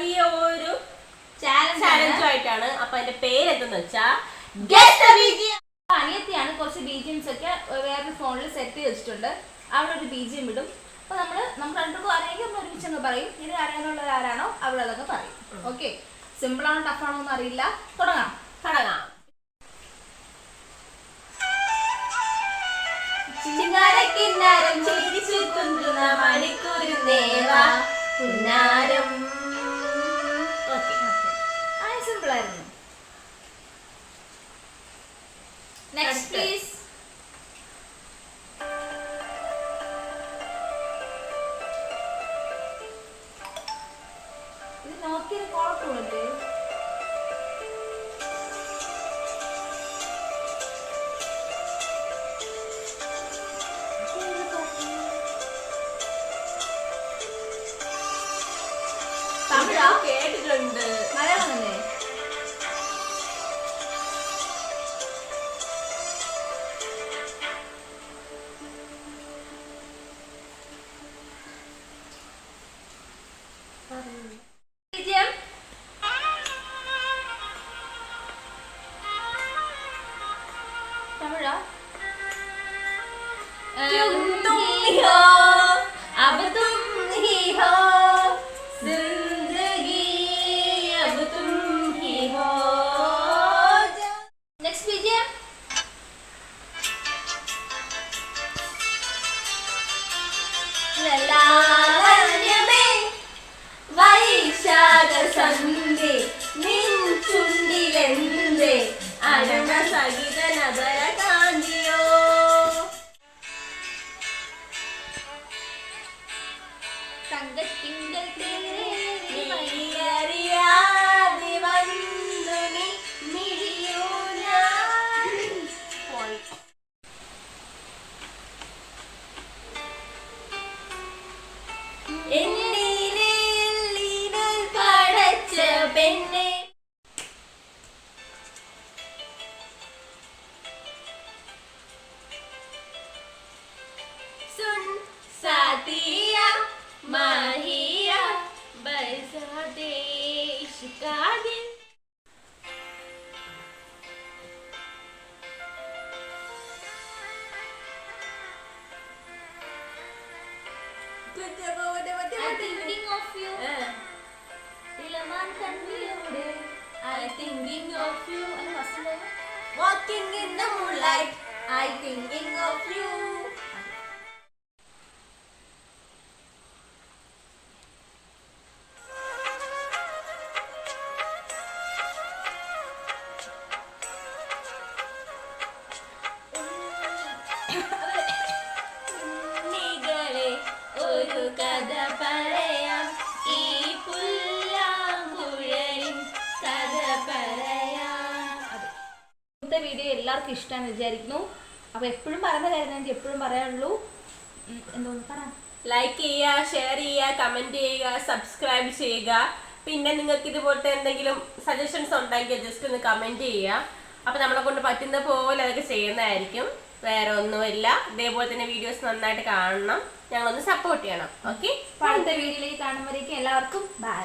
ചെറിയ ഒരു ചാലഞ്ചുമായിട്ടാണ്. അപ്പൊ അതിന്റെ പേര് എന്തെന്ന് വെച്ചാ അനിയത്തിയാണ് കുറച്ച് ബീജിയംസ് ഒക്കെ വേറെ ഫോണിൽ സെറ്റ് ചെയ്ത് വെച്ചിട്ടുണ്ട്. അവിടെ ഒരു ബീജിയം ഇടും. അപ്പൊ നമുക്ക് രണ്ടുപേർക്കും അറിയാമെങ്കിൽ നമ്മൾ ഒരുമിച്ചങ്ങ് പറയും. ഇനി അറിയാനുള്ളത് ആരാണോ അവരതൊക്കെ പറയും. ഓക്കെ, സിമ്പിൾ ആണോ ടഫ് ആണോ എന്ന് അറിയില്ല. തുടങ്ങാം. ചിങ്ങാരക്കിന്നാരം ചിരിച്ചു കുന്തുന്ന മണിക്കൂർ നേവാ പുന്നാരം. സിമ്പിൾ ആയിരുന്നു. Next please. ഇത് നോക്കിയത് കുഴപ്പമില്ലേ? തമിഴാ കേട്ടിട്ടുണ്ട്. മലയാളം തന്നെ. तमिळा तुम ही हो अब तुम ही हो जिंदगी अब तुम ही हो. नेक्स्ट लीजिए. ലലാലയമേ വൈശാഖ സന്ധ്യേ നിൻ ചുണ്ടിലെന്തേ അരുണ സഹിത നഗര കാന്തിയോ. തങ്കത്തിങ്കൾ അറിയാതെ വന്നു നീ മിഴിയോ ഞാൻ. എന്നിൽ പടച്ച പെണ്ണെ सुन साथिया माहिया बरसा दे इश्का दिल. I'm thinking of you. ഇളമാൻ കണ്ണിലൂടെ I'm thinking of you. എന്ന് first Walking in the moonlight I'm thinking of you. ഉണ്ണികളെ ഒരു കഥ പറയാം ഈ പുല്ലാങ്കുഴലിൻ കഥ പറയാം. ഇന്നത്തെ വീഡിയോ എല്ലാവർക്കും ഇഷ്ടമാണെന്ന് വിചാരിക്കുന്നു. അപ്പോൾ എപ്പോഴും പറയുന്ന കാര്യം എനിക്ക് എപ്പോഴും പറയാനുള്ളൂ. എന്തോന്ന് പറ. ലൈക്ക് ചെയ്യുക, ഷെയർ ചെയ്യുക, കമന്റ് ചെയ്യുക, സബ്സ്ക്രൈബ് ചെയ്യുക. പിന്നെ നിങ്ങൾക്ക് ഇതുപോലത്തെ എന്തെങ്കിലും സജഷൻസ് ഉണ്ടെങ്കിൽ ജസ്റ്റ് ഒന്ന് കമന്റ് ചെയ്യുക. അപ്പൊ നമ്മളെ കൊണ്ട് പറ്റുന്ന പോലെ അതൊക്കെ ചെയ്യുന്നതായിരിക്കും. വേറെ ഒന്നുമില്ല. ഇതേപോലെ തന്നെ വീഡിയോസ് നന്നായിട്ട് കാണണം, ഞങ്ങളൊന്ന് സപ്പോർട്ട് ചെയ്യണം. ഓക്കെ, അടുത്ത വീഡിയോയിലേക്ക് കാണുമ്പോഴേക്കും എല്ലാവർക്കും ബൈ.